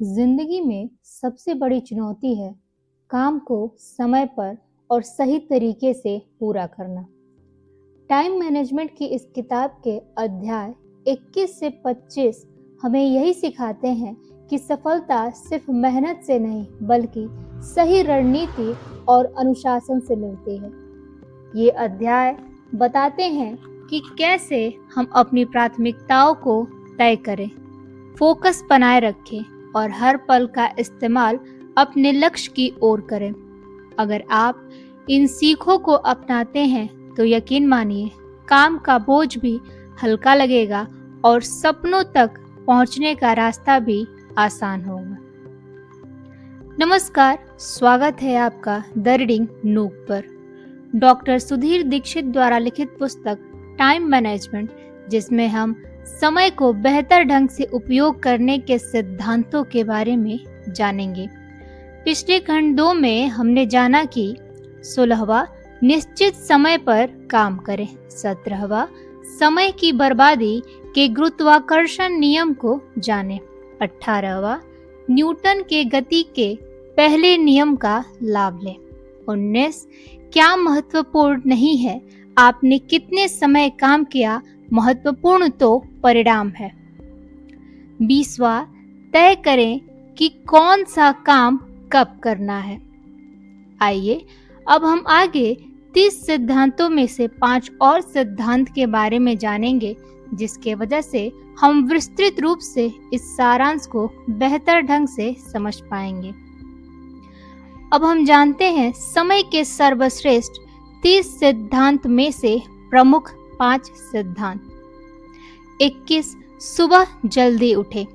जिंदगी में सबसे बड़ी चुनौती है काम को समय पर और सही तरीके से पूरा करना। टाइम मैनेजमेंट की इस किताब के अध्याय 21 से 25 हमें यही सिखाते हैं कि सफलता सिर्फ मेहनत से नहीं बल्कि सही रणनीति और अनुशासन से मिलती है। ये अध्याय बताते हैं कि कैसे हम अपनी प्राथमिकताओं को तय करें, फोकस बनाए रखें और हर पल का इस्तेमाल अपने लक्ष्य की ओर करें। अगर आप इन सीखों को अपनाते हैं तो यकीन मानिए काम का बोझ भी हल्का लगेगा और सपनों तक पहुंचने का रास्ता भी आसान होगा। नमस्कार, स्वागत है आपका द रीडिंग नूक पर। डॉक्टर सुधीर दीक्षित द्वारा लिखित पुस्तक टाइम मैनेजमेंट, जिसमें हम समय को बेहतर ढंग से उपयोग करने के सिद्धांतों के बारे में जानेंगे। पिछले खंड 2 में हमने जाना कि 16वां निश्चित समय पर काम करें, 17वां समय की बर्बादी के गुरुत्वाकर्षण नियम को जानें, 18वां न्यूटन के गति के पहले नियम का लाभ लें, 19 क्या महत्वपूर्ण नहीं है आपने कितने समय काम किया, महत्वपूर्ण तो परिणाम है, 20वां तय करें कि कौन सा काम कब करना है। आइए अब हम आगे 30 सिद्धांतों में से 5 और सिद्धांत के बारे में जानेंगे, जिसके वजह से हम विस्तृत रूप से इस सारांश को बेहतर ढंग से समझ पाएंगे। अब हम जानते हैं समय के सर्वश्रेष्ठ 30 सिद्धांत में से प्रमुख 5 सिद्धांत। 21 सुबह जल्दी उठे।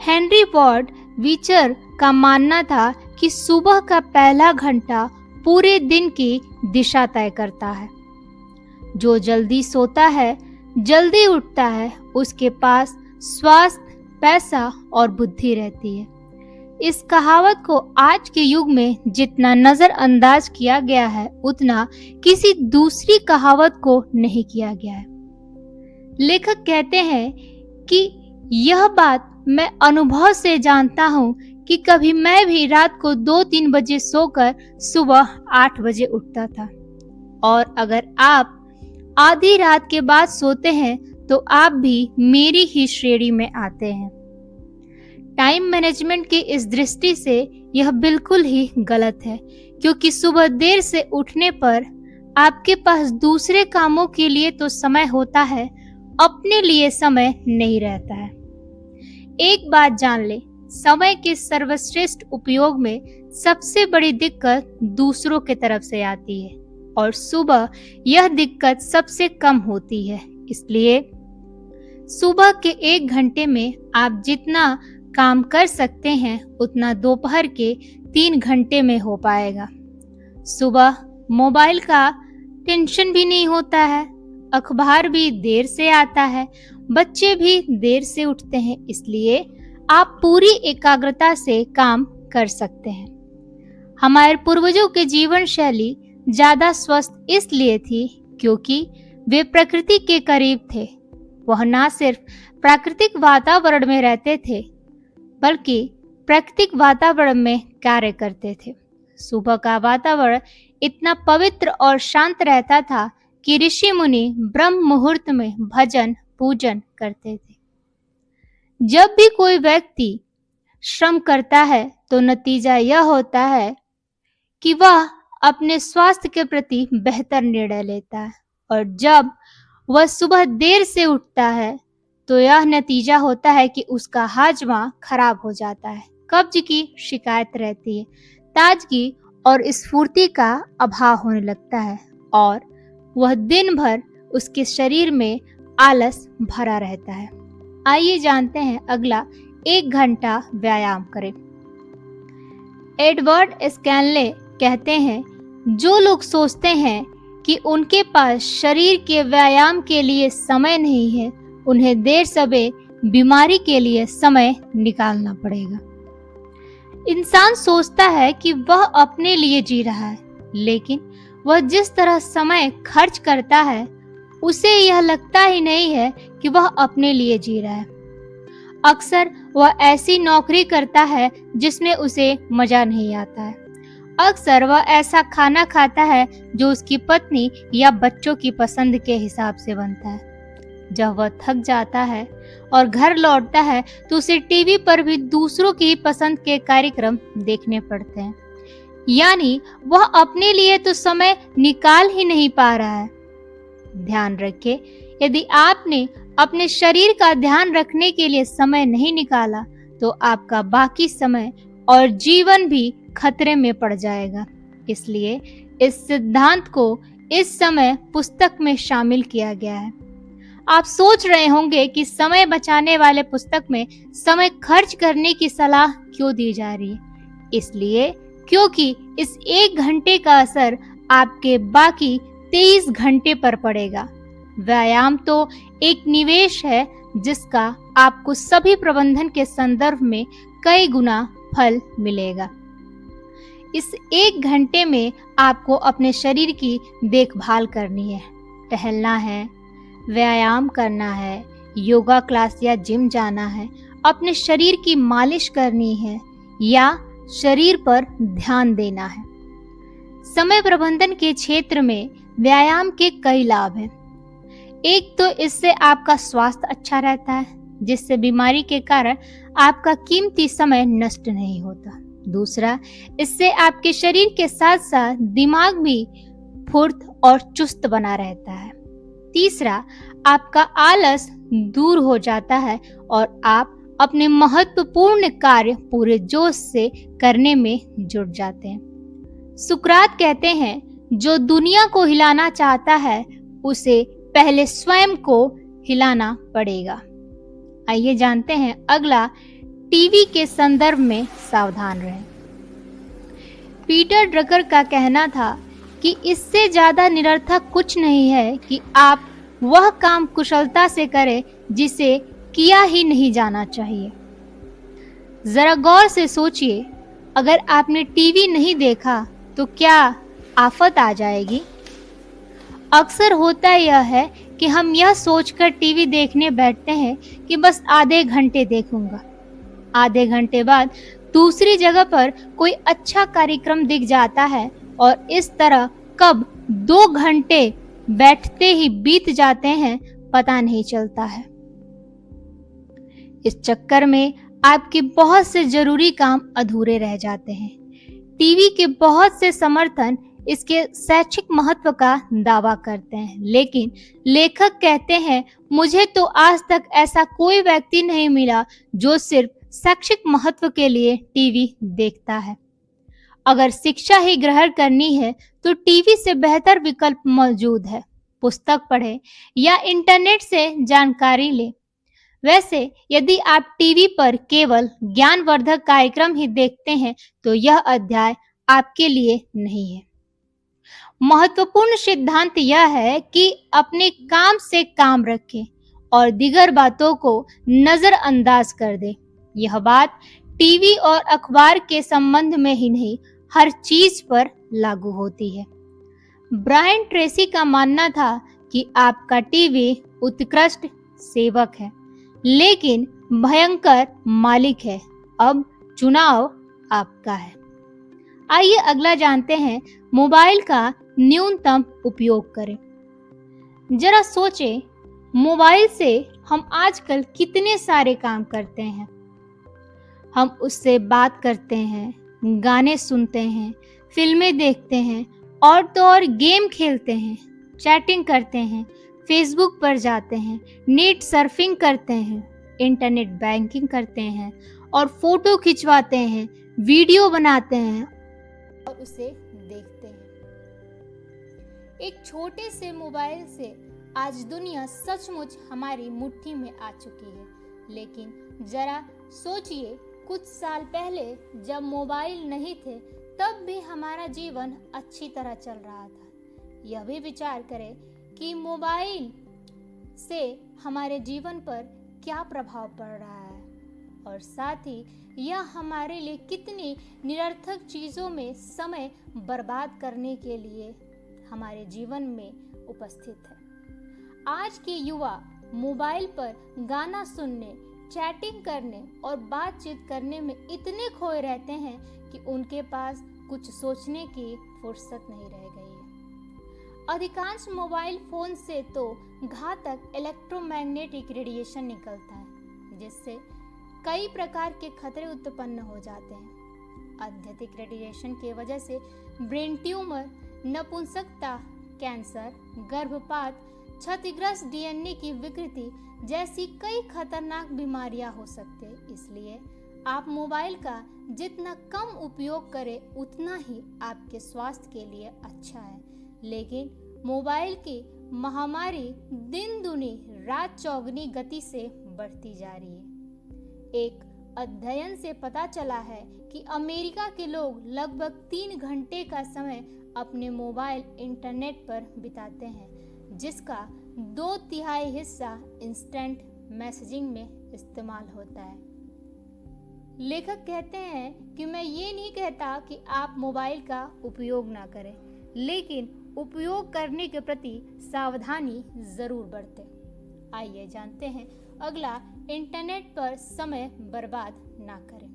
हेनरी वार्ड बीचर का मानना था कि सुबह का पहला घंटा पूरे दिन की दिशा तय करता है। जो जल्दी सोता है, जल्दी उठता है, उसके पास स्वास्थ्य, पैसा और बुद्धि रहती है। इस कहावत को आज के युग में जितना नजरअंदाज किया गया है, उतना किसी दूसरी कहावत को नहीं किया गया है। लेखक कहते हैं कि यह बात मैं अनुभव से जानता हूँ कि कभी मैं भी रात को 2-3 बजे सोकर सुबह 8 बजे उठता था, और अगर आप आधी रात के बाद सोते हैं तो आप भी मेरी ही श्रेणी में आते हैं। टाइम मैनेजमेंट की इस दृष्टि से यह बिल्कुल ही गलत है, क्योंकि सुबह देर से उठने पर आपके पास दूसरे कामों के लिए तो समय होता है, अपने लिए समय नहीं रहता है। एक बात जान ले, समय के सर्वश्रेष्ठ उपयोग में सबसे बड़ी दिक्कत दूसरों के तरफ से आती है और सुबह यह दिक्कत सबसे कम होती है। इसलिए सुबह के 1 घंटे में आप जितना काम कर सकते हैं उतना दोपहर के 3 घंटे में हो पाएगा। सुबह मोबाइल का टेंशन भी नहीं होता है, अखबार भी देर से आता है, बच्चे भी देर से उठते हैं, इसलिए आप पूरी एकाग्रता से काम कर सकते हैं। हमारे पूर्वजों के जीवन शैली ज्यादा स्वस्थ इसलिए थी क्योंकि वे प्रकृति के करीब थे। वह न सिर्फ प्राकृतिक वातावरण में रहते थे बल्कि प्राकृतिक वातावरण में कार्य करते थे। सुबह का वातावरण इतना पवित्र और शांत रहता था कि ऋषि मुनि ब्रह्म मुहूर्त में भजन पूजन करते थे। जब भी कोई व्यक्ति श्रम करता है तो नतीजा यह होता है कि वह अपने स्वास्थ्य के प्रति बेहतर निर्णय लेता है, और जब वह सुबह देर से उठता है तो यह नतीजा होता है कि उसका हाजमा खराब हो जाता है, कब्ज की शिकायत रहती है, ताजगी और स्फूर्ति का अभाव होने लगता है और वह दिन भर उसके शरीर में आलस भरा रहता है। आइए जानते हैं अगला 1 घंटा व्यायाम करें। एडवर्ड स्कैनले कहते हैं, जो लोग सोचते हैं कि उनके पास शरीर के व्यायाम के लिए समय नहीं है, उन्हें देर सवेर बीमारी के लिए समय निकालना पड़ेगा। इंसान सोचता है कि वह अपने लिए जी रहा है, लेकिन वह जिस तरह समय खर्च करता है उसे यह लगता ही नहीं है कि वह अपने लिए जी रहा है। अक्सर वह ऐसी नौकरी करता है जिसमें उसे मजा नहीं आता है। अक्सर वह ऐसा खाना खाता है जो उसकी पत्नी या बच्चों की पसंद के हिसाब से बनता है। जब वह थक जाता है और घर लौटता है तो उसे टीवी पर भी दूसरों की पसंद के कार्यक्रम देखने पड़ते हैं। यानी वह अपने लिए तो समय निकाल ही नहीं पा रहा है। ध्यान रखें, यदि आपने अपने शरीर का ध्यान रखने के लिए समय नहीं निकाला तो आपका बाकी समय और जीवन भी खतरे में पड़ जाएगा। इसलिए इस सिद्धांत को इस समय पुस्तक में शामिल किया गया है। आप सोच रहे होंगे कि समय बचाने वाले पुस्तक में समय खर्च करने की सलाह क्यों दी जा रही है। इसलिए क्योंकि इस 1 घंटे का असर आपके बाकी 23 घंटे पर पड़ेगा। व्यायाम तो एक निवेश है जिसका आपको सभी प्रबंधन के संदर्भ में कई गुना फल मिलेगा। इस 1 घंटे में आपको अपने शरीर की देखभाल करनी है, टहलना है, व्यायाम करना है, योगा क्लास या जिम जाना है, अपने शरीर की मालिश करनी है या शरीर पर ध्यान देना है। समय प्रबंधन के क्षेत्र में व्यायाम के कई लाभ हैं। एक तो इससे आपका स्वास्थ्य अच्छा रहता है, जिससे बीमारी के कारण आपका कीमती समय नष्ट नहीं होता। दूसरा, इससे आपके शरीर के साथ साथ दिमाग भी फुर्त और चुस्त बना रहता है। तीसरा, आपका आलस दूर हो जाता है और आप अपने महत्वपूर्ण कार्य पूरे जोश से करने में जुट जाते हैं। सुकरात कहते हैं, जो दुनिया को हिलाना चाहता है उसे पहले स्वयं को हिलाना पड़ेगा। आइए जानते हैं अगला, टीवी के संदर्भ में सावधान रहें। पीटर ड्रकर का कहना था कि इससे ज्यादा निरर्थक कुछ नहीं है कि आप वह काम कुशलता से करें जिसे किया ही नहीं जाना चाहिए। जरा गौर से सोचिए, अगर आपने टीवी नहीं देखा तो क्या आफत आ जाएगी? अक्सर होता यह है कि हम यह सोचकर टीवी देखने बैठते हैं कि बस आधे घंटे देखूंगा। आधे घंटे बाद दूसरी जगह पर कोई अच्छा कार्यक्रम दिख जाता है और इस तरह कब 2 घंटे बैठते ही बीत जाते हैं पता नहीं चलता है। इस चक्कर में आपके बहुत से जरूरी काम अधूरे रह जाते हैं। टीवी के बहुत से समर्थन इसके शैक्षिक महत्व का दावा करते हैं, लेकिन लेखक कहते हैं, मुझे तो आज तक ऐसा कोई व्यक्ति नहीं मिला जो सिर्फ शैक्षिक महत्व के लिए टीवी देखता है। अगर शिक्षा ही ग्रहण करनी है तो टीवी से बेहतर विकल्प मौजूद है। पुस्तक पढ़ें या इंटरनेट से जानकारी लें। वैसे यदि आप टीवी पर केवल ज्ञानवर्धक कार्यक्रम ही देखते हैं तो यह अध्याय आपके लिए नहीं है। महत्वपूर्ण सिद्धांत यह है कि अपने काम से काम रखें और दीगर बातों को नजरअंदाज कर दें। यह बात टीवी और अखबार के संबंध में ही नहीं, हर चीज पर लागू होती है। ब्रायन ट्रेसी का मानना था कि आपका टीवी उत्कृष्ट सेवक है लेकिन भयंकर मालिक है। अब चुनाव आपका है। आइए अगला जानते हैं, मोबाइल का न्यूनतम उपयोग करें। जरा सोचें, मोबाइल से हम आजकल कितने सारे काम करते हैं। हम उससे बात करते हैं, गाने सुनते हैं, फिल्में देखते हैं और तो और गेम खेलते हैं, चैटिंग करते हैं, फेसबुक पर जाते हैं, नेट सर्फिंग करते हैं, इंटरनेट बैंकिंग करते हैं और फोटो खिंचवाते हैं, वीडियो बनाते हैं और उसे देखते हैं। एक छोटे से मोबाइल से आज दुनिया सचमुच हमारी मुट्ठी में आ चुकी है। लेकिन जरा सोचिए, कुछ साल पहले जब मोबाइल नहीं थे तब भी हमारा जीवन अच्छी तरह चल रहा था। यह भी विचार करें कि मोबाइल से हमारे जीवन पर क्या प्रभाव पड़ रहा है और साथ ही यह हमारे लिए कितनी निरर्थक चीज़ों में समय बर्बाद करने के लिए हमारे जीवन में उपस्थित है। आज के युवा मोबाइल पर गाना सुनने, चैटिंग करने और बातचीत करने में इतने खोए रहते हैं कि उनके पास कुछ सोचने की फुर्सत नहीं रह गई है। अधिकांश मोबाइल फोन से तो घातक इलेक्ट्रोमैग्नेटिक रेडिएशन निकलता है, जिससे कई प्रकार के खतरे उत्पन्न हो जाते हैं। अत्यधिक रेडिएशन की वजह से ब्रेन ट्यूमर, नपुंसकता, कैंसर, गर्भपात, क्षतिग्रस्त डीएनए की विकृति जैसी कई खतरनाक बीमारियां हो सकती हैं। इसलिए आप मोबाइल का जितना कम उपयोग करें उतना ही आपके स्वास्थ्य के लिए अच्छा है। लेकिन मोबाइल की महामारी दिन दूनी रात चौगुनी गति से बढ़ती जा रही है। एक अध्ययन से पता चला है कि अमेरिका के लोग लगभग 3 घंटे का समय अपने मोबाइल इंटरनेट पर बिताते हैं, जिसका 2/3 हिस्सा इंस्टेंट मैसेजिंग में इस्तेमाल होता है। लेखक कहते हैं कि मैं ये नहीं कहता कि आप मोबाइल का उपयोग ना करें, लेकिन उपयोग करने के प्रति सावधानी जरूर बरतें। आइए जानते हैं अगला, इंटरनेट पर समय बर्बाद ना करें।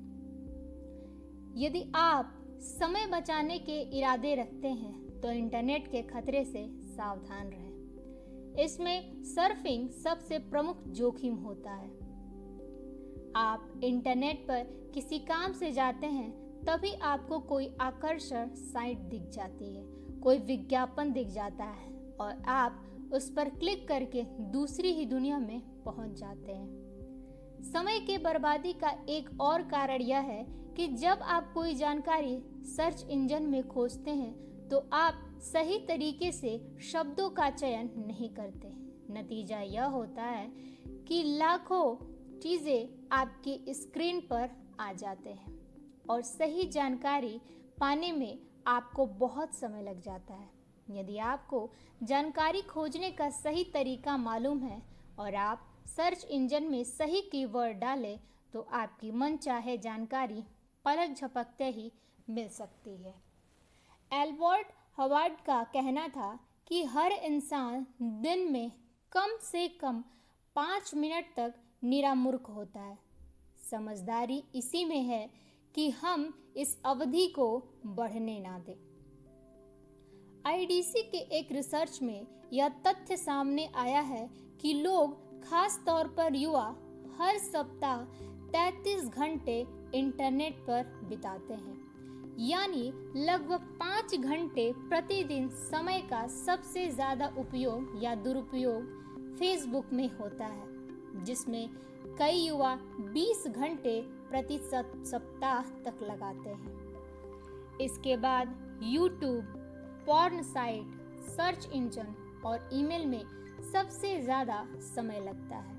यदि आप समय बचाने के इरादे रखते हैं तो इंटरनेट के खतरे से सावधान रहें। इसमें सर्फिंग सबसे प्रमुख जोखिम होता है। आप इंटरनेट पर किसी काम से जाते हैं तभी आपको कोई आकर्षक साइट दिख जाती है, कोई विज्ञापन दिख जाता है और आप उस पर क्लिक करके दूसरी ही दुनिया में पहुंच जाते हैं। समय के बर्बादी का एक और कारण यह है कि जब आप कोई जानकारी सर्च इंजन में खोजते हैं तो आप सही तरीके से शब्दों का चयन नहीं करते। नतीजा यह होता है कि लाखों चीजें आपकी स्क्रीन पर आ जाते हैं और सही जानकारी पाने में आपको बहुत समय लग जाता है। यदि आपको जानकारी खोजने का सही तरीका मालूम है और आप सर्च इंजन में सही कीवर्ड डालें तो आपकी मनचाहे जानकारी पलक झपकते ही मिल सकती है। एल्बर्ट हवार्ड का कहना था कि हर इंसान दिन में कम से कम 5 मिनट तक निरामूर्ख होता है। समझदारी इसी में है कि हम इस अवधि को बढ़ने ना दें। आईडीसी के एक रिसर्च में यह तथ्य सामने आया है कि लोग, खास तौर पर युवा, हर सप्ताह 33 घंटे इंटरनेट पर बिताते हैं, यानी लगभग 5 घंटे प्रतिदिन। समय का सबसे ज्यादा उपयोग या दुरुपयोग फेसबुक में होता है, जिसमें कई युवा 20 घंटे प्रति सप्ताह तक लगाते हैं। इसके बाद YouTube, porn site, search engine और ईमेल में सबसे ज़्यादा समय लगता है।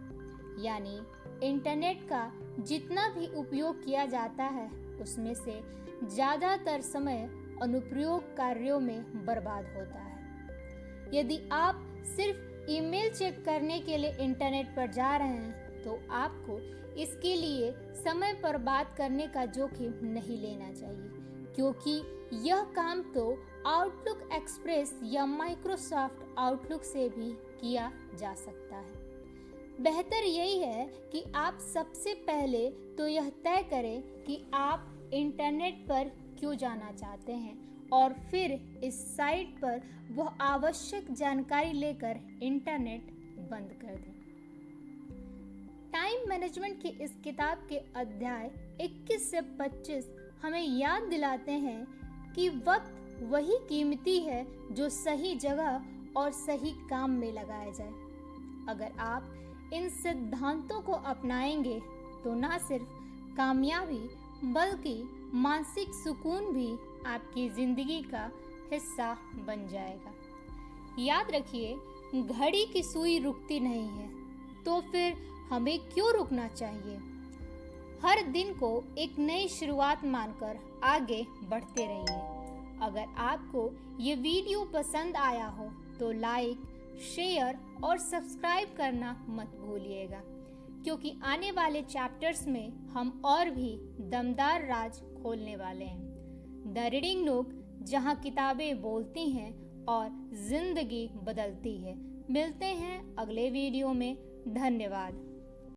यानी इंटरनेट का जितना भी उपयोग किया जाता है उसमें से ज़्यादातर समय अनुप्रयोग कार्यों में बर्बाद होता है। यदि आप सिर्फ ईमेल चेक करने के लिए इंटरनेट पर जा रहे हैं तो आपको इसके लिए समय बर्बाद करने का जोखिम नहीं लेना चाहिए, क्योंकि यह काम तो आउटलुक एक्सप्रेस या माइक्रोसॉफ्ट आउटलुक से भी किया जा सकता है। बेहतर यही है कि आप सबसे पहले तो यह तय करें कि आप इंटरनेट पर क्यों जाना चाहते हैं और फिर इस साइट पर वह आवश्यक जानकारी लेकर इंटरनेट बंद कर दें। टाइम मैनेजमेंट की इस किताब के अध्याय 21 से 25 हमें याद दिलाते हैं कि वक्त वही कीमती है जो सही जगह और सही काम में लगाया जाए। अगर आप इन सिद्धांतों को अपनाएंगे तो न सिर्फ कामयाबी बल्कि मानसिक सुकून भी आपकी जिंदगी का हिस्सा बन जाएगा। याद रखिए, घड़ी की सुई रुकती नहीं है, तो फिर हमें क्यों रुकना चाहिए। हर दिन को एक नई शुरुआत मानकर आगे बढ़ते रहिए। अगर आपको ये वीडियो पसंद आया हो तो लाइक, शेयर और सब्सक्राइब करना मत भूलिएगा, क्योंकि आने वाले चैप्टर्स में हम और भी दमदार राज खोलने वाले हैं। द रीडिंग नूक, जहां किताबें बोलती हैं और जिंदगी बदलती है। मिलते हैं अगले वीडियो में। धन्यवाद।